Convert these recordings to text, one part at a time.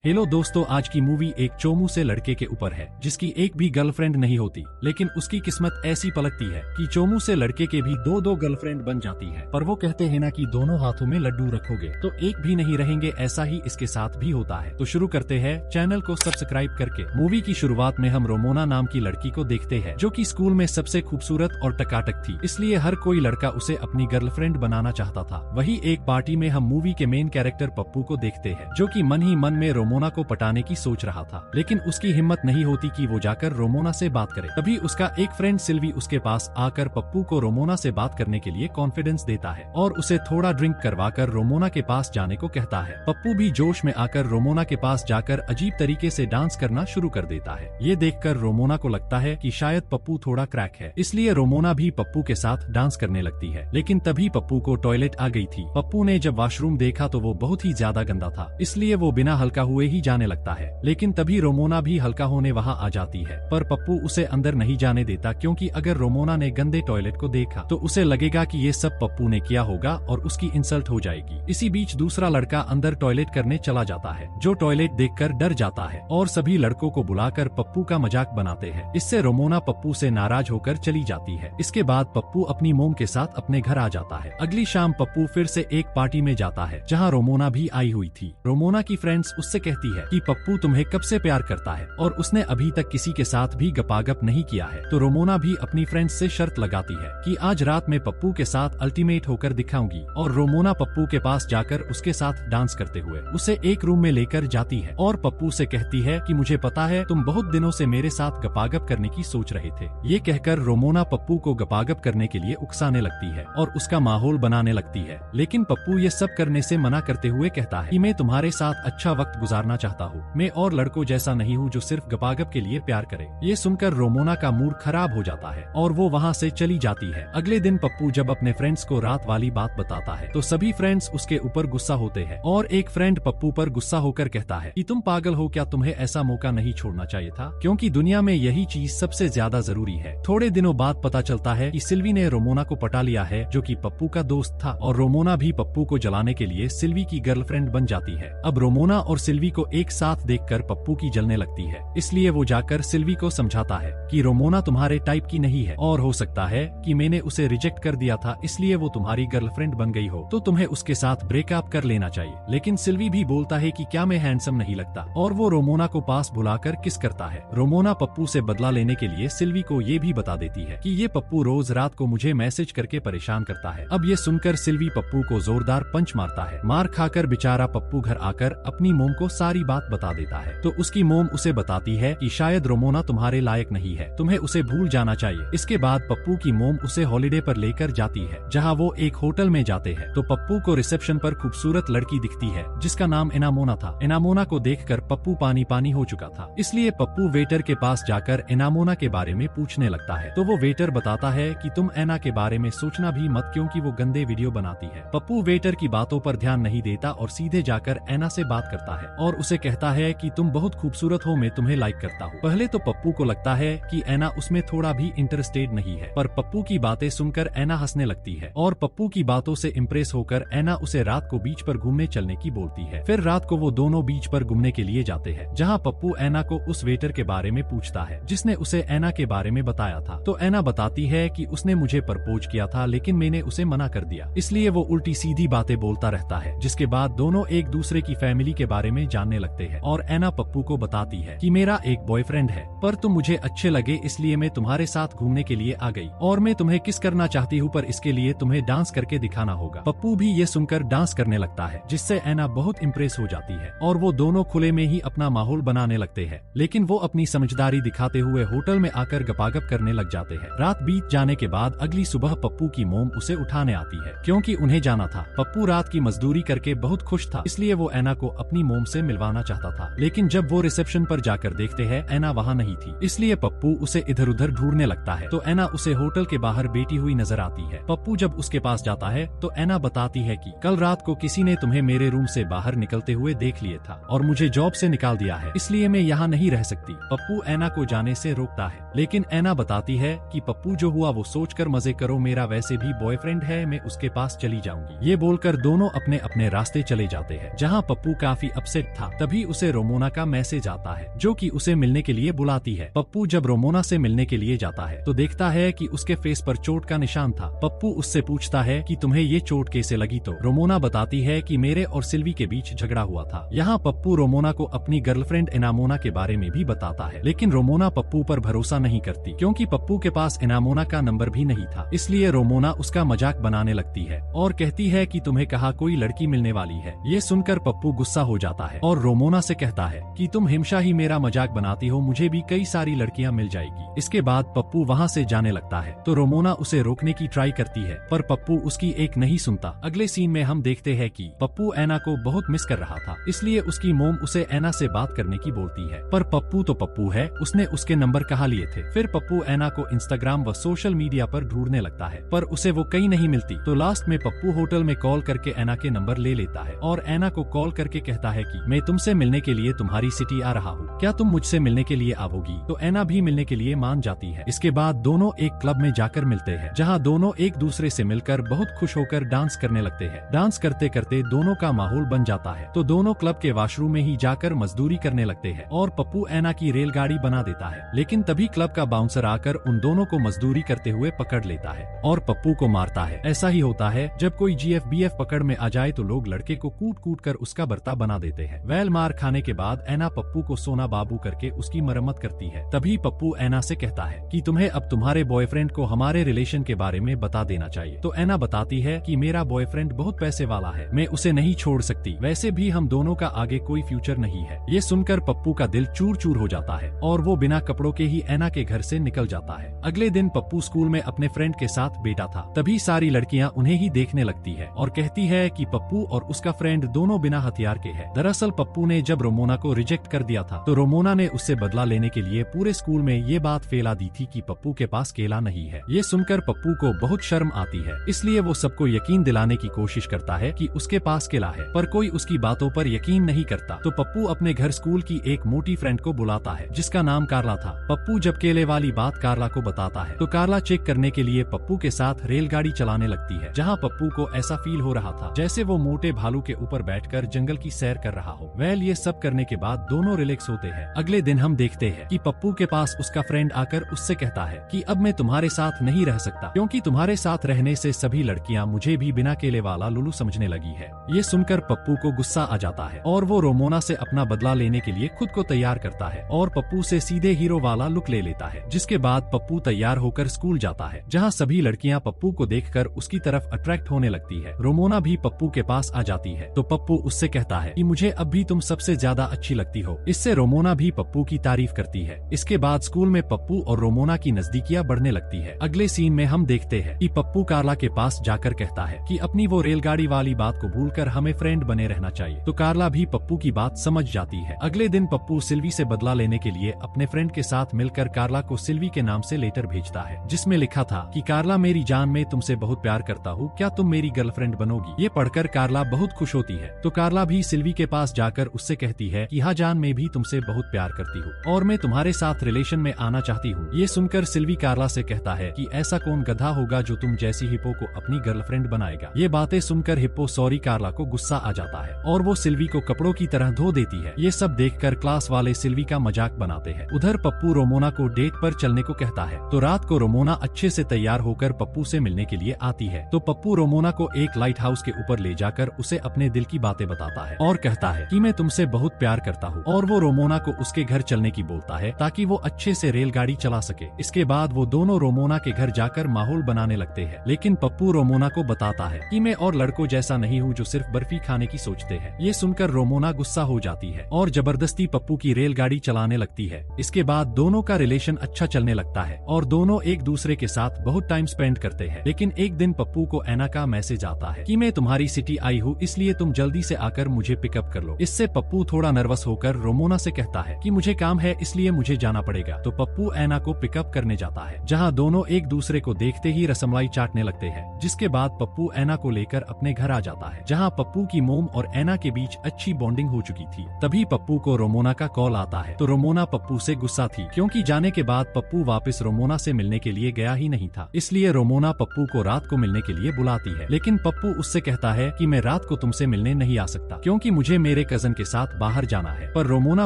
Hello दोस्तों, आज की मूवी एक चोमू से लड़के के ऊपर है जिसकी एक भी गर्लफ्रेंड नहीं होती, लेकिन उसकी किस्मत ऐसी पलटती है कि चोमू से लड़के के भी दो गर्लफ्रेंड बन जाती है। पर वो कहते हैं ना कि दोनों हाथों में लड्डू रखोगे तो एक भी नहीं रहेंगे, ऐसा ही इसके साथ भी होता है। तो शुरू करते हैं चैनल को सब्सक्राइब करके। मूवी की शुरुआत में हम रोमोना नाम की लड़की को देखते हैं जो कि स्कूल में सबसे खूबसूरत और टकाटक थी, इसलिए हर कोई लड़का उसे अपनी गर्लफ्रेंड बनाना चाहता था। वही एक पार्टी में हम मूवी के मेन कैरेक्टर पप्पू को देखते हैं जो कि मन ही मन में रोमोना को पटाने की सोच रहा था, लेकिन उसकी हिम्मत नहीं होती कि वो जाकर रोमोना से बात करे। तभी उसका एक फ्रेंड सिल्वी उसके पास आकर पप्पू को रोमोना से बात करने के लिए कॉन्फिडेंस देता है और उसे थोड़ा ड्रिंक करवाकर रोमोना के पास जाने को कहता है। पप्पू भी जोश में आकर रोमोना के पास जाकर अजीब तरीके से डांस करना शुरू कर देता है। ये देखकर रोमोना को लगता है कि शायद पप्पू थोड़ा क्रैक है, इसलिए रोमोना भी पप्पू के साथ डांस करने लगती है। लेकिन तभी पप्पू को टॉयलेट आ गई थी। पप्पू ने जब वॉशरूम देखा तो वो बहुत ही ज्यादा गंदा था, इसलिए वो बिना हल्का हुए ही जाने लगता है। लेकिन तभी रोमोना भी हल्का होने वहां आ जाती है, पर पप्पू उसे अंदर नहीं जाने देता, क्योंकि अगर रोमोना ने गंदे टॉयलेट को देखा तो उसे लगेगा कि ये सब पप्पू ने किया होगा और उसकी इंसल्ट हो जाएगी। इसी बीच दूसरा लड़का अंदर टॉयलेट करने चला जाता है, जो टॉयलेट देखकर डर जाता है और सभी लड़कों को बुलाकर पप्पू का मजाक बनाते हैं। इससे रोमोना पप्पू से नाराज होकर चली जाती है। इसके बाद पप्पू अपनी मोम के साथ अपने घर आ जाता है। अगली शाम पप्पू फिर से एक पार्टी में जाता है जहाँ रोमोना भी आई हुई थी। रोमोना की फ्रेंड्स उससे कहती है कि पप्पू तुम्हें कब से प्यार करता है और उसने अभी तक किसी के साथ भी गपागप नहीं किया है। तो रोमोना भी अपनी फ्रेंड्स से शर्त लगाती है कि आज रात में पप्पू के साथ अल्टीमेट होकर दिखाऊंगी, और रोमोना पप्पू के पास जाकर उसके साथ डांस करते हुए उसे एक रूम में लेकर जाती है और पप्पू से कहती है कि मुझे पता है तुम बहुत दिनों से मेरे साथ गपागप करने की सोच रहे थे। ये कहकर रोमोना पप्पू को गपागप करने के लिए उकसाने लगती है और उसका माहौल बनाने लगती है, लेकिन पप्पू ये सब करने से मना करते हुए कहता है कि मैं तुम्हारे साथ अच्छा वक्त गुजारना चाहता हूँ, मैं और लड़कों जैसा नहीं हूँ जो सिर्फ गपागप के लिए प्यार करे। ये सुनकर रोमोना का मूड खराब हो जाता है और वो वहाँ से चली जाती है। अगले दिन पप्पू जब अपने फ्रेंड्स को रात वाली बात बताता है तो सभी फ्रेंड्स उसके ऊपर गुस्सा होते हैं और एक फ्रेंड पप्पू पर गुस्सा होकर कहता है कि तुम पागल हो क्या, तुम्हें ऐसा मौका नहीं छोड़ना चाहिए था, क्योंकि दुनिया में यही चीज सबसे ज्यादा जरूरी है। थोड़े दिनों बाद पता चलता है कि सिल्वी ने रोमोना को पटा लिया है, जो कि पप्पू का दोस्त था, और रोमोना भी पप्पू को जलाने के लिए सिल्वी की गर्लफ्रेंड बन जाती है। अब रोमोना और सिल्वी को एक साथ देखकर पप्पू की जलने लगती है, इसलिए वो जाकर सिल्वी को समझाता है कि रोमोना तुम्हारे टाइप की नहीं है और हो सकता है कि मैंने उसे रिजेक्ट कर दिया था, इसलिए वो तुम्हारी गर्लफ्रेंड बन गई हो, तो तुम्हें उसके साथ ब्रेकअप कर लेना चाहिए। लेकिन सिल्वी भी बोलता है कि क्या मैं हैंडसम नहीं लगता, और वो रोमोना को पास बुलाकर किस करता है। रोमोना पप्पू से बदला लेने के लिए सिल्वी को ये भी बता देती है कि ये पप्पू रोज रात को मुझे मैसेज करके परेशान करता है। अब ये सुनकर सिल्वी पप्पू को जोरदार पंच मारता है। मार खाकर बेचारा पप्पू घर आकर अपनी मोम को सारी बात बता देता है, तो उसकी मोम उसे बताती है कि शायद रोमोना तुम्हारे लायक नहीं है, तुम्हें उसे भूल जाना चाहिए। इसके बाद पप्पू की मोम उसे हॉलिडे पर लेकर जाती है, जहां वो एक होटल में जाते हैं। तो पप्पू को रिसेप्शन पर खूबसूरत लड़की दिखती है जिसका नाम एनामोना था। एनामोना को देखकर पप्पू पानी पानी हो चुका था, इसलिए पप्पू वेटर के पास जाकर एनामोना के बारे में पूछने लगता है। तो वो वेटर बताता है कि तुम एना के बारे में सोचना भी मत, क्योंकि वो गंदे वीडियो बनाती है। पप्पू वेटर की बातों पर ध्यान नहीं देता और सीधे जाकर एना से बात करता है और उसे कहता है कि तुम बहुत खूबसूरत हो, मैं तुम्हें लाइक करता हूँ। पहले तो पप्पू को लगता है कि एना उसमें थोड़ा भी इंटरेस्टेड नहीं है, पर पप्पू की बातें सुनकर एना हंसने लगती है और पप्पू की बातों से इम्प्रेस होकर एना उसे रात को बीच पर घूमने चलने की बोलती है। फिर रात को वो दोनों बीच पर घूमने के लिए जाते हैं, जहाँ पप्पू एना को उस वेटर के बारे में पूछता है जिसने उसे एना के बारे में बताया था। तो एना बताती है कि उसने मुझे प्रपोज किया था, लेकिन मैंने उसे मना कर दिया, इसलिए वो उल्टी सीधी बातें बोलता रहता है। जिसके बाद दोनों एक दूसरे की फैमिली के बारे में जानने लगते हैं और एना पप्पू को बताती है कि मेरा एक बॉयफ्रेंड है, पर तुम मुझे अच्छे लगे इसलिए मैं तुम्हारे साथ घूमने के लिए आ गई, और मैं तुम्हें किस करना चाहती हूँ, पर इसके लिए तुम्हें डांस करके दिखाना होगा। पप्पू भी ये सुनकर डांस करने लगता है, जिससे एना बहुत इम्प्रेस हो जाती है और वो दोनों खुले में ही अपना माहौल बनाने लगते हैं। लेकिन वो अपनी समझदारी दिखाते हुए होटल में आकर गपागप करने लग जाते हैं। रात बीत जाने के बाद अगली सुबह पप्पू की मोम उसे उठाने आती है, क्योंकि उन्हें जाना था। पप्पू रात की मजदूरी करके बहुत खुश था, इसलिए वो एना को अपनी मोम से मिलवाना चाहता था। लेकिन जब वो रिसेप्शन पर जाकर देखते हैं एना वहाँ नहीं थी, इसलिए पप्पू उसे इधर उधर ढूंढने लगता है। तो एना उसे होटल के बाहर बैठी हुई नजर आती है। पप्पू जब उसके पास जाता है तो एना बताती है कि कल रात को किसी ने तुम्हें मेरे रूम से बाहर निकलते हुए देख लिया था और मुझे जॉब से निकाल दिया है, इसलिए मैं यहाँ नहीं रह सकती। पप्पू एना को जाने से रोकता है, लेकिन एना बताती है कि पप्पू जो हुआ वो सोचकर मजे करो, मेरा वैसे भी बॉयफ्रेंड है, मैं उसके पास चली जाऊंगी। ये बोलकर दोनों अपने अपने रास्ते चले जाते हैं, जहाँ पप्पू काफी अपसेट था। तभी उसे रोमोना का मैसेज आता है जो कि उसे मिलने के लिए बुलाती है। पप्पू जब रोमोना से मिलने के लिए जाता है तो देखता है कि उसके फेस पर चोट का निशान था। पप्पू उससे पूछता है कि तुम्हें ये चोट कैसे लगी, तो रोमोना बताती है कि मेरे और सिल्वी के बीच झगड़ा हुआ था। यहाँ पप्पू रोमोना को अपनी गर्लफ्रेंड एनामोना के बारे में भी बताता है, लेकिन रोमोना पप्पू पर भरोसा नहीं करती क्योंकि पप्पू के पास एनामोना का नंबर भी नहीं था। इसलिए रोमोना उसका मजाक बनाने लगती है और कहती है कि तुम्हें कहा कोई लड़की मिलने वाली है। ये सुनकर पप्पू गुस्सा हो जाता है और रोमोना से कहता है कि तुम हमेशा ही मेरा मजाक बनाती हो, मुझे भी कई सारी लड़कियां मिल जाएगी। इसके बाद पप्पू वहाँ से जाने लगता है तो रोमोना उसे रोकने की ट्राई करती है पर पप्पू उसकी एक नहीं सुनता। अगले सीन में हम देखते हैं कि पप्पू ऐना को बहुत मिस कर रहा था, इसलिए उसकी मोम उसे ऐना से बात करने की बोलती है। पर पप्पू तो पप्पू है, उसने उसके नंबर कहाँ लिए थे। फिर पप्पू ऐना को इंस्टाग्राम व सोशल मीडिया पर ढूंढने लगता है पर उसे वो कहीं नहीं मिलती। तो लास्ट में पप्पू होटल में कॉल करके ऐना के नंबर ले लेता है और ऐना को कॉल करके कहता है कि मैं तुमसे मिलने के लिए तुम्हारी सिटी आ रहा हूँ, क्या तुम मुझसे मिलने के लिए आओगी। तो ऐना भी मिलने के लिए मान जाती है। इसके बाद दोनों एक क्लब में जाकर मिलते हैं जहाँ दोनों एक दूसरे से मिलकर बहुत खुश होकर डांस करने लगते हैं। डांस करते करते दोनों का माहौल बन जाता है तो दोनों क्लब के वॉशरूम में ही जाकर मजदूरी करने लगते हैं और पप्पू ऐना की रेलगाड़ी बना देता है। लेकिन तभी क्लब का बाउंसर आकर उन दोनों को मजदूरी करते हुए पकड़ लेता है और पप्पू को मारता है। ऐसा ही होता है जब कोई GFBF पकड़ में आ जाए तो लोग लड़के को कूट कूट कर उसका बर्ता बना देते हैं। वैल मार खाने के बाद ऐना पप्पू को सोना बाबू करके उसकी मरम्मत करती है। तभी पप्पू ऐना से कहता है कि तुम्हें अब तुम्हारे बॉयफ्रेंड को हमारे रिलेशन के बारे में बता देना चाहिए। तो ऐना बताती है कि मेरा बॉयफ्रेंड बहुत पैसे वाला है, मैं उसे नहीं छोड़ सकती, वैसे भी हम दोनों का आगे कोई फ्यूचर नहीं है। ये सुनकर पप्पू का दिल चूर चूर हो जाता है और वो बिना कपड़ों के ही ऐना के घर से निकल जाता है। अगले दिन पप्पू स्कूल में अपने फ्रेंड के साथ बैठा था, तभी सारी लड़कियां उन्हें ही देखने लगती है और कहती है कि पप्पू और उसका फ्रेंड दोनों बिना हथियार के हैं। दरअसल पप्पू ने जब रोमोना को रिजेक्ट कर दिया था तो रोमोना ने उससे बदला लेने के लिए पूरे स्कूल में ये बात फैला दी थी कि पप्पू के पास केला नहीं है। ये सुनकर पप्पू को बहुत शर्म आती है, इसलिए वो सबको यकीन दिलाने की कोशिश करता है कि उसके पास केला है, पर कोई उसकी बातों पर यकीन नहीं करता। तो पप्पू अपने घर स्कूल की एक मोटी फ्रेंड को बुलाता है जिसका नाम कार्ला था। पप्पू जब केले वाली बात कार्ला को बताता है तो कार्ला चेक करने के लिए पप्पू के साथ रेलगाड़ी चलाने लगती है, जहाँ पप्पू को ऐसा फील हो रहा था जैसे वो मोटे भालू के ऊपर बैठकर जंगल की सैर कर रहा हो। वेल ये सब करने के बाद दोनों रिलैक्स होते हैं। अगले दिन हम देखते हैं कि पप्पू के पास उसका फ्रेंड आकर उससे कहता है कि अब मैं तुम्हारे साथ नहीं रह सकता क्योंकि तुम्हारे साथ रहने से सभी लड़कियां मुझे भी बिना केले वाला लुलू समझने लगी है। ये सुनकर पप्पू को गुस्सा आ जाता है और वो रोमोना से अपना बदला लेने के लिए खुद को तैयार करता है और पप्पू से सीधे हीरो वाला लुक ले लेता है। जिसके बाद पप्पू तैयार होकर स्कूल जाता है जहाँ सभी लड़कियां पप्पू को देखकर उसकी तरफ अट्रैक्ट होने लगती है। रोमोना भी पप्पू के पास आ जाती है तो पप्पू उससे कहता है कि मुझे अब भी तुम सबसे ज्यादा अच्छी लगती हो। इससे रोमोना भी पप्पू की तारीफ करती है। इसके बाद स्कूल में पप्पू और रोमोना की नजदीकियां बढ़ने लगती है। अगले सीन में हम देखते हैं कि पप्पू कार्ला के पास जाकर कहता है कि अपनी वो रेलगाड़ी वाली बात को भूलकर हमें फ्रेंड बने रहना चाहिए। तो कार्ला भी पप्पू की बात समझ जाती है। अगले दिन पप्पू सिल्वी से बदला लेने के लिए अपने फ्रेंड के साथ मिलकर कार्ला को सिल्वी के नाम से लेटर भेजता है जिसमें लिखा था कि कार्ला मेरी जान, मैं तुमसे बहुत प्यार करता हूँ, क्या तुम मेरी गर्लफ्रेंड बनोगी। ये पढ़कर कार्ला बहुत खुश होती है। तो कार्ला भी सिल्वी के पास जाकर उससे कहती है कि हाँ जान, मैं भी तुमसे बहुत प्यार करती हूँ और मैं तुम्हारे साथ रिलेशन में आना चाहती हूँ। ये सुनकर सिल्वी कार्ला से कहता है कि ऐसा कौन गधा होगा जो तुम जैसी हिप्पो को अपनी गर्लफ्रेंड बनाएगा। ये बातें सुनकर हिप्पो सॉरी कार्ला को गुस्सा आ जाता है और वो सिल्वी को कपड़ों की तरह धो देती है। ये सब देखकर क्लास वाले सिल्वी का मजाक बनाते हैं। उधर पप्पू रोमोना को डेट पर चलने को कहता है तो रात को रोमोना अच्छे से तैयार होकर पप्पू से मिलने के लिए आती है। तो पप्पू रोमोना को एक लाइट हाउस के ऊपर ले जाकर उसे अपने दिल की बातें बताता है और कहता है कि मैं तुमसे बहुत प्यार करता हूँ और वो रोमोना को उसके घर चलने की बोलता है ताकि वो अच्छे से रेलगाड़ी चला सके। इसके बाद वो दोनों रोमोना के घर जाकर माहौल बनाने लगते हैं, लेकिन पप्पू रोमोना को बताता है कि मैं और लड़कों जैसा नहीं हूँ जो सिर्फ बर्फी खाने की सोचते हैं। ये सुनकर रोमोना गुस्सा हो जाती है और जबरदस्ती पप्पू की रेलगाड़ी चलाने लगती है। इसके बाद दोनों का रिलेशन अच्छा चलने लगता है और दोनों एक दूसरे के साथ बहुत टाइम स्पेंड करते हैं। लेकिन एक दिन पप्पू को ऐना का मैसेज आता है कि मैं तुम्हारी सिटी आई हूँ, इसलिए तुम जल्दी से आकर मुझे पिकअप कर लो। इससे पप्पू थोड़ा नर्वस होकर रोमोना से कहता है कि मुझे काम है इसलिए मुझे जाना पड़ेगा। तो पप्पू ऐना को पिकअप करने जाता है जहाँ दोनों एक दूसरे को देखते ही रसमलाई चाटने लगते हैं। जिसके बाद पप्पू ऐना को लेकर अपने घर आ जाता है जहाँ पप्पू की मोम और ऐना के बीच अच्छी बॉन्डिंग हो चुकी थी। तभी पप्पू को रोमोना का कॉल आता है तो रोमोना पप्पू से गुस्सा थी क्योंकि जाने के बाद पप्पू वापस रोमोना से मिलने के लिए गया ही नहीं था। इसलिए रोमोना पप्पू को रात को मिलने के लिए बुलाती है, लेकिन पप्पू उससे कहता है कि मैं रात को तुमसे मिलने नहीं आ सकता क्योंकि मुझे मेरे मेरे कजन के साथ बाहर जाना है। पर रोमोना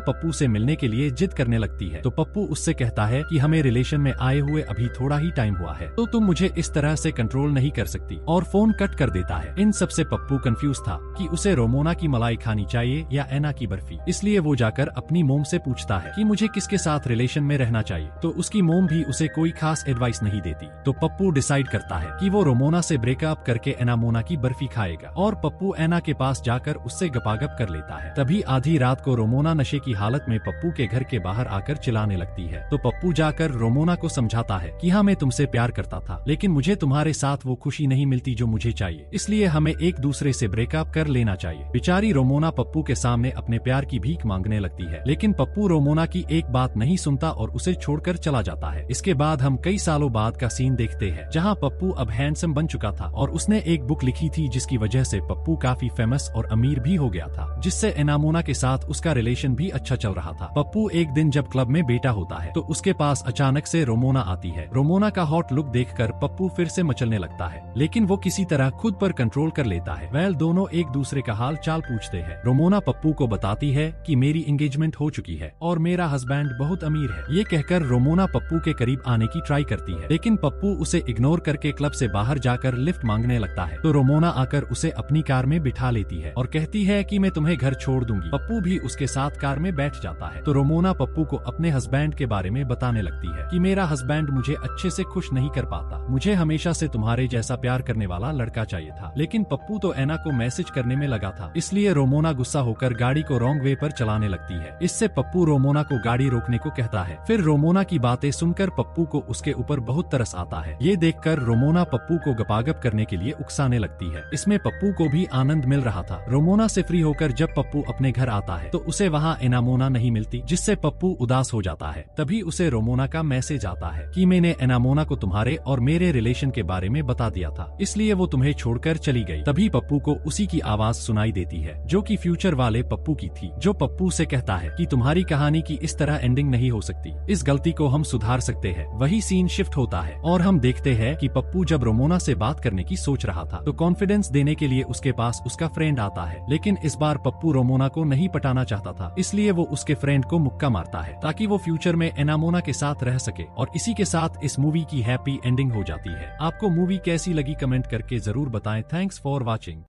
पप्पू से मिलने के लिए जिद करने लगती है तो पप्पू उससे कहता है कि हमें रिलेशन में आए हुए अभी थोड़ा ही टाइम हुआ है, तो तुम मुझे इस तरह से कंट्रोल नहीं कर सकती, और फोन कट कर देता है। इन सबसे पप्पू कंफ्यूज था कि उसे रोमोना की मलाई खानी चाहिए या एना की बर्फी। इसलिए वो जाकर अपनी मोम से पूछता है कि मुझे किसके साथ रिलेशन में रहना चाहिए, तो उसकी मोम भी उसे कोई खास एडवाइस नहीं देती। तो पप्पू डिसाइड करता है कि वो रोमोना से ब्रेकअप करके एनामोना की बर्फी खाएगा, और पप्पू एना के पास जाकर उससे गपागप कर लेता है। तभी आधी रात को रोमोना नशे की हालत में पप्पू के घर के बाहर आकर चिल्लाने लगती है। तो पप्पू जाकर रोमोना को समझाता है कि हाँ, मैं तुमसे प्यार करता था, लेकिन मुझे तुम्हारे साथ वो खुशी नहीं मिलती जो मुझे चाहिए, इसलिए हमें एक दूसरे से ब्रेकअप कर लेना चाहिए। बेचारी रोमोना पप्पू के सामने अपने प्यार की भीख मांगने लगती है, लेकिन पप्पू रोमोना की एक बात नहीं सुनता और उसे छोड़कर चला जाता है। इसके बाद हम कई सालों बाद का सीन देखते हैं, जहाँ पप्पू अब हैंडसम बन चुका था और उसने एक बुक लिखी थी जिसकी वजह से पप्पू काफी फेमस और अमीर भी हो गया था, जिससे एनामोना के साथ उसका रिलेशन भी अच्छा चल रहा था। पप्पू एक दिन जब क्लब में बैठा होता है तो उसके पास अचानक से रोमोना आती है। रोमोना का हॉट लुक देखकर पप्पू फिर से मचलने लगता है, लेकिन वो किसी तरह खुद पर कंट्रोल कर लेता है। वेल, दोनों एक दूसरे का हाल चाल पूछते हैं। रोमोना पप्पू को बताती है कि मेरी एंगेजमेंट हो चुकी है और मेरा हस्बैंड बहुत अमीर है। ये कहकर रोमोना पप्पू के करीब आने की ट्राई करती है, लेकिन पप्पू उसे इग्नोर करके क्लब से बाहर जाकर लिफ्ट मांगने लगता है। तो रोमोना आकर उसे अपनी कार में बिठा लेती है और कहती है कि मैं तुम्हें घर छोड़ दूंगी। पप्पू भी उसके साथ कार में बैठ जाता है। तो रोमोना पप्पू को अपने हस्बैंड के बारे में बताने लगती है कि मेरा हस्बैंड मुझे अच्छे से खुश नहीं कर पाता, मुझे हमेशा से तुम्हारे जैसा प्यार करने वाला लड़का चाहिए था। लेकिन पप्पू तो एना को मैसेज करने में लगा था, इसलिए रोमोना गुस्सा होकर गाड़ी को रॉन्ग वे पर चलाने लगती है। इससे पप्पू रोमोना को गाड़ी रोकने को कहता है। फिर रोमोना की बातें सुनकर पप्पू को उसके ऊपर बहुत तरस आता है। ये देखकर रोमोना पप्पू को गपागप करने के लिए उकसाने लगती है। इसमें पप्पू को भी आनंद मिल रहा था। रोमोना से फ्री होकर जब पप्पू अपने घर आता है तो उसे वहाँ एनामोना नहीं मिलती, जिससे पप्पू उदास हो जाता है। तभी उसे रोमोना का मैसेज आता है कि मैंने एनामोना को तुम्हारे और मेरे रिलेशन के बारे में बता दिया था, इसलिए वो तुम्हें छोड़कर चली गई। तभी पप्पू को उसी की आवाज सुनाई देती है जो कि फ्यूचर वाले पप्पू की थी, जो पप्पू से कहता है कि तुम्हारी कहानी की इस तरह एंडिंग नहीं हो सकती, इस गलती को हम सुधार सकते हैं। वही सीन शिफ्ट होता है और हम देखते हैं कि पप्पू जब रोमोना से बात करने की सोच रहा था तो कॉन्फिडेंस देने के लिए उसके पास उसका फ्रेंड आता है, लेकिन इस बार पप्पू रोमोना को नहीं पटाना चाहता था, इसलिए वो उसके फ्रेंड को मुक्का मारता है ताकि वो फ्यूचर में एनामोना के साथ रह सके। और इसी के साथ इस मूवी की हैप्पी एंडिंग हो जाती है। आपको मूवी कैसी लगी कमेंट करके जरूर बताएं। Thanks for watching.